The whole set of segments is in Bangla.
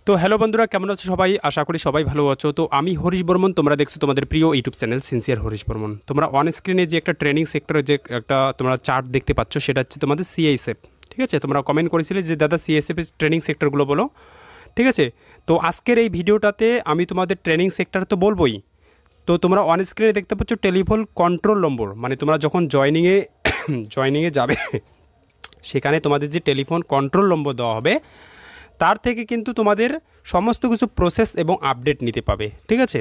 তো হ্যালো বন্ধুরা, কেমন আছো সবাই? আশা করি সবাই ভালো আছো। তো আমি হরিশ বর্মন, তোমরা দেখছো তোমাদের প্রিয় YouTube channel sincere Harish Barman. তোমরা অন স্ক্রিনে যে একটা ট্রেনিং সেক্টরে যে একটা তোমরা চার্ট দেখতে পাচ্ছ, সেটা হচ্ছে তোমাদের সিআইএসএফ। ঠিক আছে, তোমরা কমেন্ট করেছিলে যে দাদা সিআইএসএফ এর ট্রেনিং সেক্টরগুলো বলো। ঠিক আছে, তো আজকের এই ভিডিওটাতে আমি তোমাদের ট্রেনিং সেক্টর তো বলবোই। তো তোমরা অন স্ক্রিনে দেখতে পাচ্ছ টেলিফোন কন্ট্রোল নম্বর, মানে তোমরা যখন জয়নিংয়ে যাবে সেখানে তোমাদের যে টেলিফোন কন্ট্রোল নম্বর দেওয়া হবে, তার থেকে কিন্তু তোমাদের সমস্ত কিছু প্রসেস এবং আপডেট নিতে পাবে। ঠিক আছে,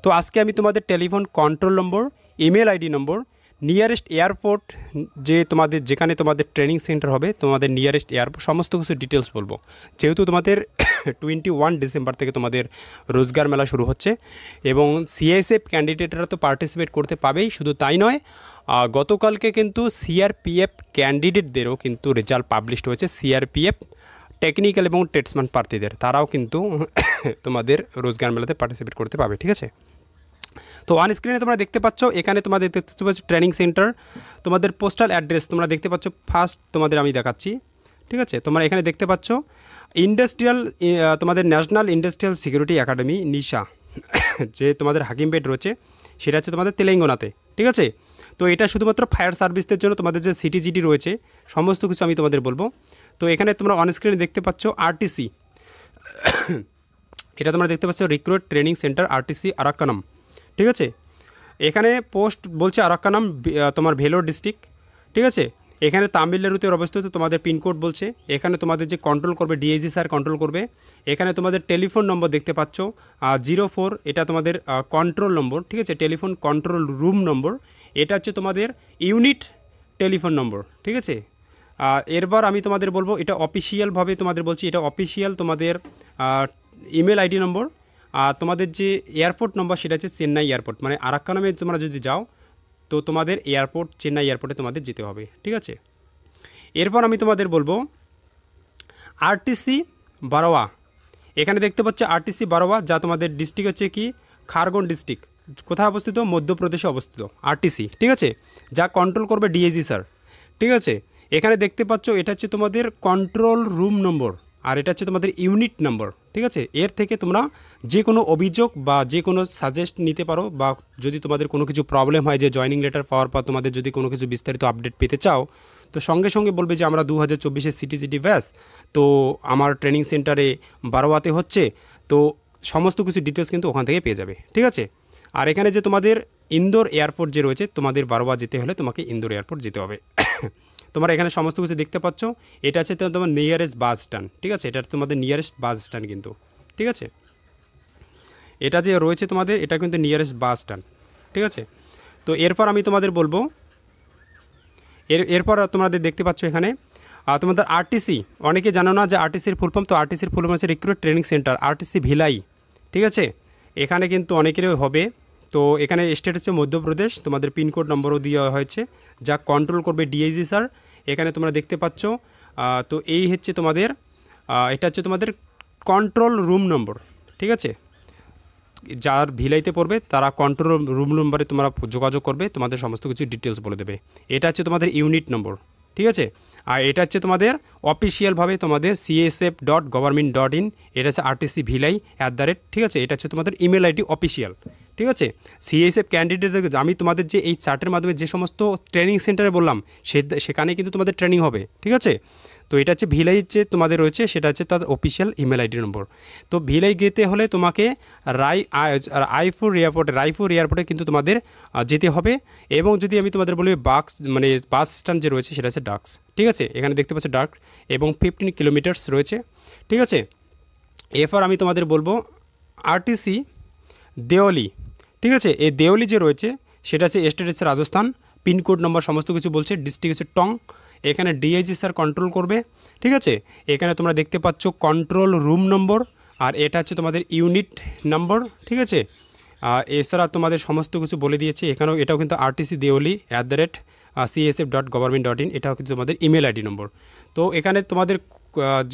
তো আজকে আমি তোমাদের টেলিফোন কন্ট্রোল নম্বর, ইমেল আইডি নম্বর, নিয়ারেস্ট এয়ারপোর্ট, যে তোমাদের যেখানে তোমাদের ট্রেনিং সেন্টার হবে, তোমাদের নিয়ারেস্ট এয়ারপোর্ট, সমস্ত কিছু ডিটেলস বলবো। যেহেতু তোমাদের 21 ডিসেম্বর থেকে তোমাদের রোজগার মেলা শুরু হচ্ছে এবং সিআইএসএফ ক্যান্ডিডেটরা তো পার্টিসিপেট করতে পাবেই, শুধু তাই নয়, গতকালকে কিন্তু সিআরপিএফ ক্যান্ডিডেটদেরও কিন্তু রেজাল্ট পাবলিশড হয়েছে। সিআরপিএফ টেকনিক্যাল এবং ট্রেডসম্যান প্রার্থীদের, তারাও কিন্তু তোমাদের রোজগার মেলাতে পার্টিসিপেট করতে পাবে। ঠিক আছে, তো অন স্ক্রিনে তোমরা দেখতে পাচ্ছ, এখানে তোমাদের দেখতে পাচ্ছ ট্রেনিং সেন্টার, তোমাদের পোস্টাল অ্যাড্রেস তোমরা দেখতে পাচ্ছ। ফার্স্ট তোমাদের আমি দেখাচ্ছি। ঠিক আছে, তোমরা এখানে দেখতে পাচ্ছ ইন্ডাস্ট্রিয়াল, তোমাদের ন্যাশনাল ইন্ডাস্ট্রিয়াল সিকিউরিটি একাডেমি নিশা, যে তোমাদের হাকিমপেট রয়েছে, সেটা হচ্ছে তোমাদের তেলেঙ্গানাতে। ঠিক আছে, তো এটা শুধুমাত্র ফায়ার সার্ভিসদের জন্য, তোমাদের যে সিটিজিডি রয়েছে সমস্ত কিছু আমি তোমাদের বলবো। তো এখানে তোমরা অন স্ক্রিনে দেখতে পাচ্ছ আরটিসি, এটা তোমরা দেখতে পাচ্ছ রিক্রুট ট্রেনিং সেন্টার আরটিসি আরাক্কানাম। ঠিক আছে, এখানে পোস্ট বলছে আরাক্কানাম, তোমার ভেলোর ডিস্ট্রিক্ট। ঠিক আছে, এখানে তামিলনাড়ুতে অবস্থিত, তোমাদের পিনকোড বলছে। এখানে তোমাদের যে কন্ট্রোল করবে ডিআইজি স্যার কন্ট্রোল করবে। এখানে তোমাদের টেলিফোন নম্বর দেখতে পাচ্ছ 04, এটা তোমাদের কন্ট্রোল নম্বর। ঠিক আছে, টেলিফোন কন্ট্রোল রুম নম্বর, এটা হচ্ছে তোমাদের ইউনিট টেলিফোন নম্বর। ঠিক আছে, এরপর আমি তোমাদের বলবো, এটা অফিসিয়ালভাবে তোমাদের বলছি, এটা অফিসিয়াল তোমাদের ইমেল আইডি নম্বর। আর তোমাদের যে এয়ারপোর্ট নম্বর, সেটা হচ্ছে চেন্নাই এয়ারপোর্ট, মানে আরাক্কানামে তোমরা যদি যাও তো তোমাদের এয়ারপোর্ট চেন্নাই এয়ারপোর্টে তোমাদের যেতে হবে। ঠিক আছে, এরপর আমি তোমাদের বলবো আরটিসি বারোয়া, এখানে দেখতে পাচ্ছ আরটিসি বারোয়া, যা তোমাদের ডিস্ট্রিক্ট হচ্ছে কি খারগন ডিস্ট্রিক্ট, কোথায় অবস্থিত? মধ্যপ্রদেশে অবস্থিত আরটিসি। ঠিক আছে, যা কন্ট্রোল করবে ডিআইজি স্যার। ঠিক আছে, এখানে দেখতে পাচ্ছ এটা হচ্ছে তোমাদের কন্ট্রোল রুম নম্বর, আর এটা হচ্ছে তোমাদের ইউনিট নম্বর। ঠিক আছে, এর থেকে তোমরা যে কোনো অভিযোগ বা যে কোনো সাজেস্ট নিতে পারো, বা যদি তোমাদের কোনো কিছু প্রবলেম হয়, যে জয়নিং লেটার পাওয়ার পর তোমাদের যদি কোনো কিছু বিস্তারিত আপডেট পেতে চাও, তো সঙ্গে সঙ্গে বলবে যে আমরা 2024 সিটিজিডি ব্যাস, তো আমার ট্রেনিং সেন্টারে বারোয়াতে হচ্ছে, তো সমস্ত কিছু ডিটেলস কিন্তু ওখান থেকে পেয়ে যাবে। ঠিক আছে, আর এখানে যে তোমাদের ইন্দোর এয়ারপোর্ট যে রয়েছে, তোমাদের বারোয়া যেতে হলে তোমাকে ইন্দোর এয়ারপোর্ট যেতে হবে। তোমরা এখানে সমস্ত কিছু দেখতে পাচ্ছ, এটা হচ্ছে তোমার নিয়ারেস্ট বাস স্ট্যান্ড। ঠিক আছে, এটা তোমাদের নিয়ারেস্ট বাস স্ট্যান্ড কিন্তু। ঠিক আছে, এটা যে রয়েছে তোমাদের, এটা কিন্তু নিয়ারেস্ট বাস স্ট্যান্ড। ঠিক আছে, তো এরপর আমি তোমাদের বলবো, এরপর তোমাদের দেখতে পাচ্ছ এখানে তোমাদের আরটিসি, অনেকে জানো না যে আরটিসির ফুল ফর্ম, তো আরটিসির ফুল ফর্ম হচ্ছে recruit training centre RTC villi. ঠিক আছে, এখানে কিন্তু অনেকেরই হবে। তো এখানে স্টেট হচ্ছে মধ্যপ্রদেশ, তোমাদের পিনকোড নম্বরও দেওয়া হয়েছে, যা কন্ট্রোল করবে ডিআইজি স্যার। এখানে তোমরা দেখতে পাচ্ছ, তো এই হচ্ছে তোমাদের, এটা হচ্ছে তোমাদের কন্ট্রোল রুম নম্বর। ঠিক আছে, যার ভিলাইতে পড়বে তারা কন্ট্রোল রুম নম্বরে তোমরা যোগাযোগ করবে, তোমাদের সমস্ত কিছু ডিটেলস বলে দেবে। এটা হচ্ছে তোমাদের ইউনিট নম্বর। ঠিক আছে, আর এটা হচ্ছে তোমাদের অফিসিয়ালভাবে তোমাদের csf.government.in, এটা হচ্ছে আরটিসি ভিলাই @ ঠিক আছে, এটা হচ্ছে তোমাদের ইমেল আইডি অফিসিয়াল। ঠিক আছে, সিএসএফ ক্যান্ডিডেট, আমি তোমাদের যে এই চার্টের মাধ্যমে যে সমস্ত ট্রেনিং সেন্টারে বললাম, সেখানে কিন্তু তোমাদের ট্রেনিং হবে। ঠিক আছে, তো এটা হচ্ছে ভিলাই যে তোমাদের রয়েছে, সেটা হচ্ছে তার অফিসিয়াল ইমেল আইডি নম্বর। তো ভিলাই যেতে হলে তোমাকে রায়পুর এয়ারপোর্টে কিন্তু তোমাদের যেতে হবে। এবং যদি আমি তোমাদের বলি বাস স্ট্যান্ড যে রয়েছে, সেটা হচ্ছে ডাক্স। ঠিক আছে, এখানে দেখতে পাচ্ছ ডাক, এবং 15 কিলোমিটার্স রয়েছে। ঠিক আছে, এরপর আমি তোমাদের বলবো আরটিসি দেওয়ালি। ঠিক আছে, এই দেওয়ালি যে রয়েছে, সেটা হচ্ছে স্টেট হচ্ছে রাজস্থান, পিনকোড নম্বর সমস্ত কিছু বলছে, ডিস্ট্রিক্ট হচ্ছে টং। এখানে ডিআইজি স্যার কন্ট্রোল করবে। ঠিক আছে, এখানে তোমরা দেখতে পাচ্ছ কন্ট্রোল রুম নম্বর, আর এটা হচ্ছে তোমাদের ইউনিট নম্বর। ঠিক আছে, এছাড়া তোমাদের সমস্ত কিছু বলে দিয়েছে। এটাও কিন্তু আরটিসি দেওয়ালি @csf.government.in, এটাও কিন্তু তোমাদের ইমেল আইডি নম্বর। তো এখানে তোমাদের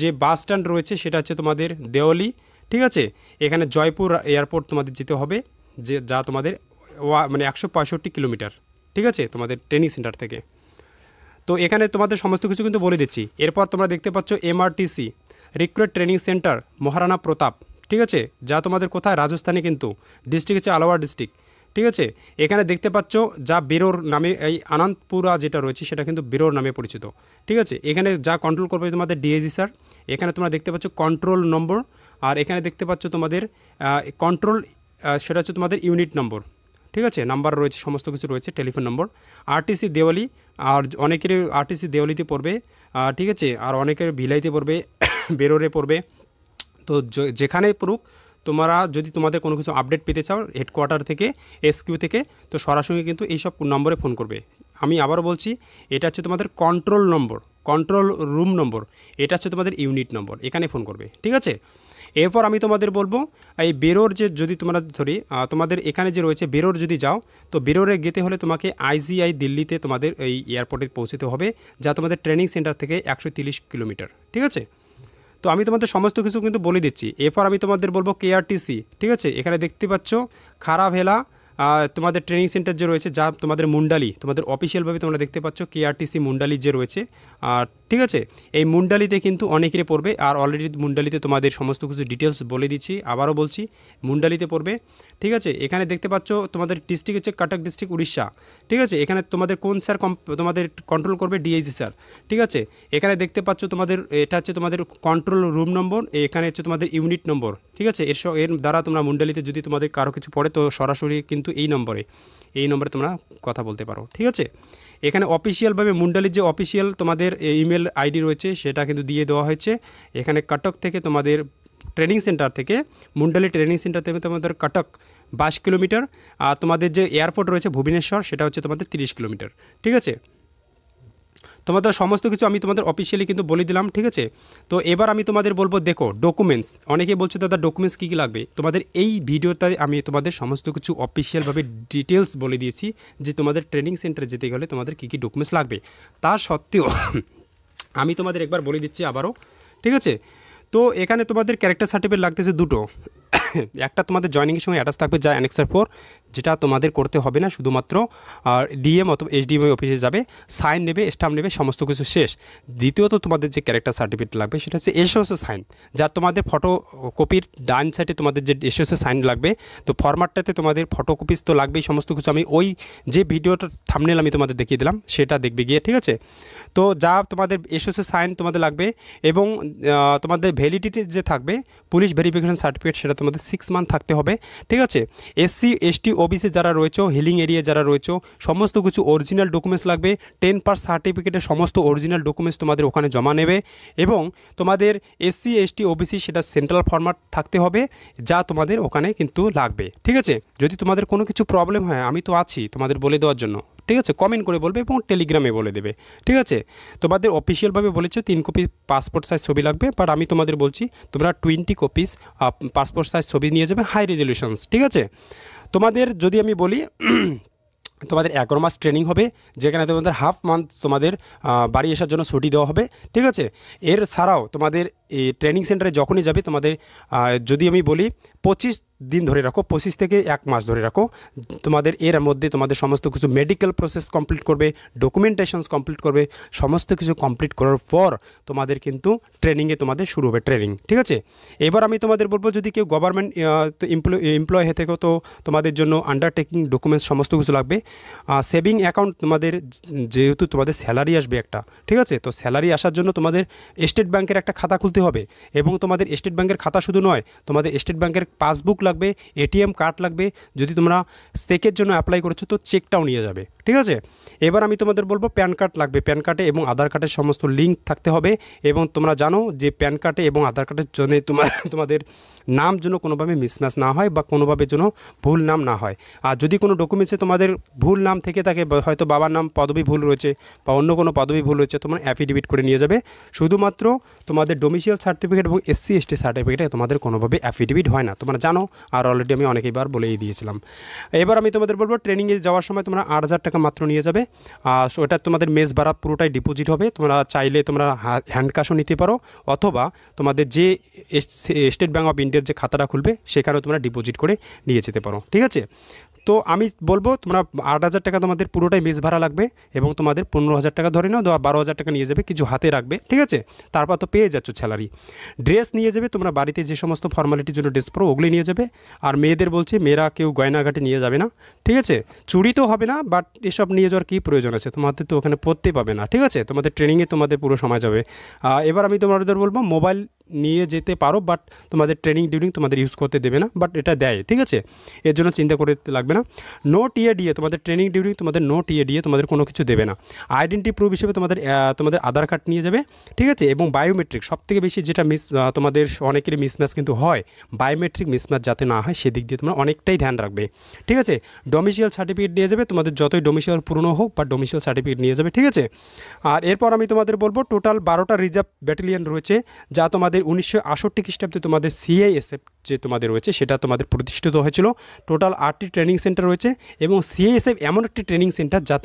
যে বাস স্ট্যান্ড রয়েছে, সেটা হচ্ছে তোমাদের দেওয়ালি। ঠিক আছে, এখানে জয়পুর এয়ারপোর্ট তোমাদের যেতে হবে, যা তোমাদের 165 কিলোমিটার। ঠিক আছে, তোমাদের ট্রেনিং সেন্টার থেকে। তো এখানে তোমাদের সমস্ত কিছু কিন্তু বলে দিচ্ছি। এরপর তোমরা দেখতে পাচ্ছ এমআরটিসি recruit training centre Maharana Pratap, ঠিক আছে, যা তোমাদের কোথায়, রাজস্থানে, কিন্তু ডিস্ট্রিক্ট হচ্ছে আলাওয়ার ডিস্ট্রিক্ট, ঠিক আছে। এখানে দেখতে পাচ্ছ যা বেরোর নামে, এই আনন্দপুরা যেটা রয়েছে সেটা কিন্তু বেরোর নামে পরিচিত, ঠিক আছে। এখানে যা কন্ট্রোল করবে তোমাদের ডিএজি স্যার। এখানে তোমরা দেখতে পাচ্ছ কন্ট্রোল নম্বর, আর এখানে দেখতে পাচ্ছ তোমাদের কন্ট্রোল, সেটা হচ্ছে তোমাদের ইউনিট নম্বর, ঠিক আছে, নাম্বার রয়েছে, সমস্ত কিছু রয়েছে, টেলিফোন নম্বর। আরটিসি দেওয়ালি, আর অনেকের আরটিসি দেওয়ালিতে পড়বে, ঠিক আছে, আর অনেকের ভিলাইতে পড়বে, বেরোরে পড়বে। তো যেখানেই পড়ুক, তোমরা যদি তোমাদের কোনো কিছু আপডেট পেতে চাও হেডকোয়ার্টার থেকে, এসকিউ থেকে, তো সরাসরি কিন্তু এইসব নম্বরে ফোন করবে। আমি আবারও বলছি, এটা হচ্ছে তোমাদের কন্ট্রোল নম্বর, কন্ট্রোল রুম নম্বর, এটা হচ্ছে তোমাদের ইউনিট নম্বর, এখানে ফোন করবে, ঠিক আছে। এরপর আমি তোমাদের বলবো এই বেরোর যে, যদি তোমরা ধরি তোমাদের এখানে যে রয়েছে বেরোর যদি যাও, তো বেরোরে যেতে হলে তোমাকে আইজিআই দিল্লিতে তোমাদের এই এয়ারপোর্টে পৌঁছতে হবে, যা তোমাদের ট্রেনিং সেন্টার থেকে 130 কিলোমিটার, ঠিক আছে। তো আমি তোমাদের সমস্ত কিছু কিন্তু বলে দিচ্ছি। এরপর আমি তোমাদের বলবো কেআরটিসি, ঠিক আছে। এখানে দেখতে পাচ্ছ খারাভেলা তোমাদের ট্রেনিং সেন্টার যে রয়েছে, যা তোমাদের মুন্ডালি, তোমাদের অফিসিয়ালভাবে তোমরা দেখতে পাচ্ছ কেআরটিসি মুন্ডালি যে রয়েছে, ঠিক আছে। এই মুন্ডালিতে কিন্তু অনেকেরই পড়বে, আর অলরেডি মুন্ডালিতে তোমাদের সমস্ত কিছু ডিটেলস বলে দিচ্ছি, আবারও বলছি, মুন্ডালিতে পড়বে, ঠিক আছে। এখানে দেখতে পাচ্ছ তোমাদের ডিস্ট্রিক্ট হচ্ছে কটক ডিস্ট্রিক্ট, উড়িষ্যা, ঠিক আছে। এখানে তোমাদের কোন স্যার তোমাদের কন্ট্রোল করবে, ডিআইজি স্যার, ঠিক আছে। এখানে দেখতে পাচ্ছ তোমাদের এটা হচ্ছে তোমাদের কন্ট্রোল রুম নম্বর, এখানে হচ্ছে তোমাদের ইউনিট নম্বর, ঠিক আছে। এর দ্বারা তোমরা মুন্ডালিতে যদি তোমাদের কারো কিছু পড়ে, তো সরাসরি কিন্তু এই নম্বরে তোমরা কথা বলতে পারো, ঠিক আছে। এখানে অফিসিয়ালভাবে মুন্ডালির যে অফিসিয়াল তোমাদের ইমেল আইডি রয়েছে সেটা কিন্তু দিয়ে দেওয়া হয়েছে। এখানে কটক থেকে তোমাদের ট্রেনিং সেন্টার থেকে, মুন্ডালি ট্রেনিং সেন্টার থেকে তোমাদের কটক 22 কিলোমিটার, আর তোমাদের যে এয়ারপোর্ট রয়েছে ভুবনেশ্বর, সেটা হচ্ছে তোমাদের 30 কিলোমিটার, ঠিক আছে। তোমাদের সমস্ত কিছু আমি তোমাদের অফিসিয়ালি কিন্তু বলে দিলাম, ঠিক আছে। তো এবার আমি তোমাদের বলবো, দেখো ডকুমেন্টস, অনেকে বলছে দাদা ডকুমেন্টস কী কী লাগবে, তোমাদের এই ভিডিওতে আমি তোমাদের সমস্ত কিছু অফিসিয়ালভাবে ডিটেলস বলে দিয়েছি, যে তোমাদের ট্রেনিং সেন্টারে যেতে গেলে তোমাদের কী কী ডকুমেন্টস লাগবে। তা সত্ত্বেও আমি তোমাদের একবার বলে দিচ্ছি আবারও, ঠিক আছে। তো এখানে তোমাদের ক্যারেক্টার সার্টিফিকেট লাগতেছে দুটো, একটা তোমাদের জয়েনিংয়ের সময় অ্যাটাচ থাকবে, যা অ্যানেক্সার 4, যেটা তোমাদের করতে হবে না, শুধুমাত্র ডিএম অথবা এইচডিএমআই অফিসে যাবে, সাইন নেবে, স্টাম্প নেবে, সমস্ত কিছু শেষ। দ্বিতীয়ত তোমাদের যে ক্যারেক্টার সার্টিফিকেট লাগবে সেটা হচ্ছে এসওসি সাইন, যা তোমাদের ফটোকপির ডান সাইডে তোমাদের যে এসওসি সাইন লাগবে। তো ফরম্যাটটাতে তোমাদের ফটোকপিস তো লাগবেই, সমস্ত কিছু আমি ওই যে ভিডিওটার থাম্বনেল আমি তোমাদের দেখিয়ে দিলাম সেটা দেখবে গিয়ে, ঠিক আছে। তো যা তোমাদের এসওসি সাইন তোমাদের লাগবে, এবং তোমাদের ভ্যালিডিটি যে থাকবে পুলিশ ভেরিফিকেশন সার্টিফিকেট, সেটা তোমাদের 6 মান্থ থাকতে হবে, ঠিক আছে। এসসি এসটি ওবিসি যারা রয়েছে, হিলিং এরিয়া যারা রয়েছে, সমস্ত কিছু অরিজিনাল ডকুমেন্টস লাগবে। 10 পাস সার্টিফিকেটের সমস্ত অরিজিনাল ডকুমেন্টস তোমাদের ওখানে জমা নেবে, এবং তোমাদের এসসি এসটি ওবিসি সেটা সেন্ট্রাল ফরম্যাট থাকতে হবে, যা তোমাদের ওখানে কিন্তু লাগবে, ঠিক আছে। যদি তোমাদের কোনো কিছু প্রবলেম হয়, আমি তো আছি তোমাদের বলে দেওয়ার জন্য, ঠিক আছে। কমেন্ট করে বলবে এবং টেলিগ্রামে বলে দেবে, ঠিক আছে। তোমাদের অফিসিয়ালভাবে বলেছে 3 কপি পাসপোর্ট সাইজ ছবি লাগবে, বাট আমি তোমাদের বলছি তোমরা 20 কপিস পাসপোর্ট সাইজ ছবি নিয়ে যাবে, হাই রেজলিউশনস, ঠিক আছে। তোমাদের যদি আমি বলি, তোমাদের 11 মাস ট্রেনিং হবে, যেখানে তোমাদের হাফ মান্থ তোমাদের বাড়ি আসার জন্য ছুটি দেওয়া হবে, ঠিক আছে। এর ছাড়াও তোমাদের এই ট্রেনিং সেন্টারে যখনই যাবে, তোমাদের যদি আমি বলি 25 দিন ধরে রাখো, 25 থেকে 1 মাস ধরে রাখো, তোমাদের এর মধ্যে তোমাদের সমস্ত কিছু মেডিকেল প্রসেস কমপ্লিট করবে, ডকুমেন্টেশনস কমপ্লিট করবে, সমস্ত কিছু কমপ্লিট করার পর তোমাদের কিন্তু ট্রেনিংয়ে তোমাদের শুরু হবে ট্রেনিং, ঠিক আছে। এবার আমি তোমাদের বলবো, যদি কেউ গভর্নমেন্ট এমপ্লয় হয়ে থেকো, তো তোমাদের জন্য আন্ডারটেকিং ডকুমেন্টস সমস্ত কিছু লাগবে। সেভিং অ্যাকাউন্ট তোমাদের, যেহেতু তোমাদের স্যালারি আসবে একটা, ঠিক আছে। তো স্যালারি আসার জন্য তোমাদের স্টেট ব্যাংকের একটা খাতা খুলতে হবে, এবং তোমাদের স্টেট ব্যাংকের খাতা শুধু নয়, তোমাদের স্টেট ব্যাংকের পাসবুক লাগবে, এটিএম কার্ড লাগবে, যদি তোমরা চেকের জন্য অ্যাপ্লাই করেছো তো চেকটাও নিয়ে যাবে, ঠিক আছে। এবার আমি তোমাদের বলবো প্যান কার্ড লাগবে, প্যান কার্ডে এবং আধার কার্ডের সমস্ত লিঙ্ক থাকতে হবে, এবং তোমরা জানো যে প্যান কার্ডে এবং আধার কার্ডের জন্য তোমাদের নাম যেন কোনোভাবে মিসম্যাচ না হয়, বা কোনোভাবে যেন ভুল নাম না হয়। আর যদি কোনো ডকুমেন্টসে তোমাদের ভুল নাম থেকে থাকে, হয়তো বাবার নাম পদবি ভুল রয়েছে, বা অন্য কোনো পদবি ভুল রয়েছে, তোমরা অ্যাফিডেভিট করে নিয়ে যাবে। শুধুমাত্র তোমাদের ডোমিসিয়াল সার্টিফিকেট এবং এসসি এসটি সার্টিফিকেটে তোমাদের কোনোভাবে অ্যাফিডেভিট হয় না, তোমরা জানো, আর অলরেডি আমি অনেকবার বলেই দিয়েছিলাম। এবার আমি তোমাদের বলবো, ট্রেনিংয়ে যাওয়ার সময় তোমরা 8,000 টাকা টাকা মাত্র নিয়ে যাবে। সো এটা তোমাদের মেস ভাড়া পুরোটাই ডিপোজিট হবে। তোমরা চাইলে তোমরা হ্যান্ড ক্যাশও নিতে পারো, অথবা তোমাদের যে স্টেট ব্যাঙ্ক অফ ইন্ডিয়ার যে খাতাটা খুলবে সেখানেও তোমরা ডিপোজিট করে নিয়ে যেতে পারো। ঠিক আছে, তো আমি বলবো তোমরা 8,000 টাকা তোমাদের পুরোটাই মেস ভাড়া লাগবে, এবং তোমাদের 15,000 টাকা ধরে নাও, 12,000 টাকা নিয়ে যাবে, কিছু হাতে রাখবে। ঠিক আছে, তারপর তো পেয়ে যাচ্ছ স্যালারি। ড্রেস নিয়ে যাবে, তোমরা বাড়িতে যে সমস্ত ফর্মালিটির জন্য ড্রেস পরো ওগুলি নিয়ে যাবে। আর মেয়েদের বলছি, মেয়েরা কেউ গয়নাঘাটে নিয়ে যাবে না। ঠিক আছে, চুড়ি তো হবে না, বাট এসব নিয়ে যাওয়ার কী প্রয়োজন আছে, তোমাদের তো ওখানে পড়তে পাবে না। ঠিক আছে, তোমাদের ট্রেনিংয়ে তোমাদের পুরো সময় যাবে। এবার আমি তোমাদের বলবো মোবাইল নিয়ে যেতে পারো, বাট তোমাদের ট্রেনিং ডিউরিং তোমাদের ইউজ করতে দেবে না, বাট এটা দেয়। ঠিক আছে, এর জন্য চিন্তা করতে লাগবে না। নো টিএডিএ, তোমাদের ট্রেনিং ডিউরিং তোমাদের নো টিএডিএ তোমাদের কোনো কিছু দেবে না। আইডেন্টি প্রুফ হিসেবে তোমাদের আধার কার্ড নিয়ে যাবে। ঠিক আছে, এবং বায়োমেট্রিক সবথেকে বেশি যেটা তোমাদের অনেকেরই মিসম্যাচ কিন্তু হয়, বায়োমেট্রিক মিসম্যাচ যাতে না হয় সেদিক দিয়ে তোমরা অনেকটাই ধ্যান রাখবে। ঠিক আছে, ডোমিসিয়াল সার্টিফিকেট নিয়ে যাবে, তোমাদের যতই ডোমিসিয়াল পুরনো হোক, বা ডোমিসিয়াল সার্টিফিকেট নিয়ে যাবে। ঠিক আছে, আর এরপর আমি তোমাদের বলবো টোটাল 12টা রিজার্ভ ব্যাটালিয়ন রয়েছে, যা তোমাদের 1968 খ্রিস্টাব্দে তোমাদের সিআইএসএফ যে তোমাদের রয়েছে সেটা তোমাদের প্রতিষ্ঠিত হয়েছিল। টোটাল 8টি ট্রেনিং সেন্টার রয়েছে, এবং সিআইএসএফ এমন একটি ট্রেনিং সেন্টার যা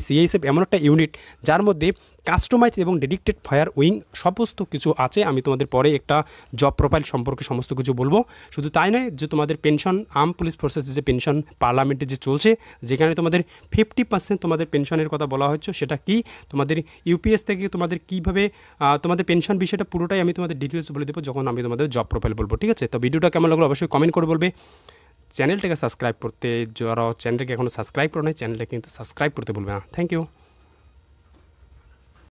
সিআইএসএফ এমন একটা ইউনিট যার মধ্যে কাস্টমাইজ এবং ডেডিকেটেড ফায়ার উইং সমস্ত কিছু আছে। আমি তোমাদের পরে একটা জব প্রোফাইল সম্পর্কে সমস্ত কিছু বলবো। শুধু তাই নয়, যে তোমাদের পেনশন, আর্ম পুলিশ ফোর্সেসের যে পেনশন পার্লামেন্টে যে চলছে, যেখানে তোমাদের 50% তোমাদের পেনশনের কথা বলা হচ্ছে, সেটা কি তোমাদের ইউপিএস থেকে তোমাদের কীভাবে তোমাদের পেনশন বিষয়টা পুরোটাই আমি তোমাদের ডিটেলস বলে দেবো যখন আমি তোমাদের জব প্রোফাইল বলবো। ঠিক আছে, তো ভিডিওটা কেমন লাগলো অবশ্যই কমেন্ট করে বলবে। চ্যানেলটাকে সাবস্ক্রাইব করতে, যারা চ্যানেলটাকে এখনও সাবস্ক্রাইব করে নেয়, চ্যানেলটা কিন্তু সাবস্ক্রাইব করতে ভুলবে না। Thank you.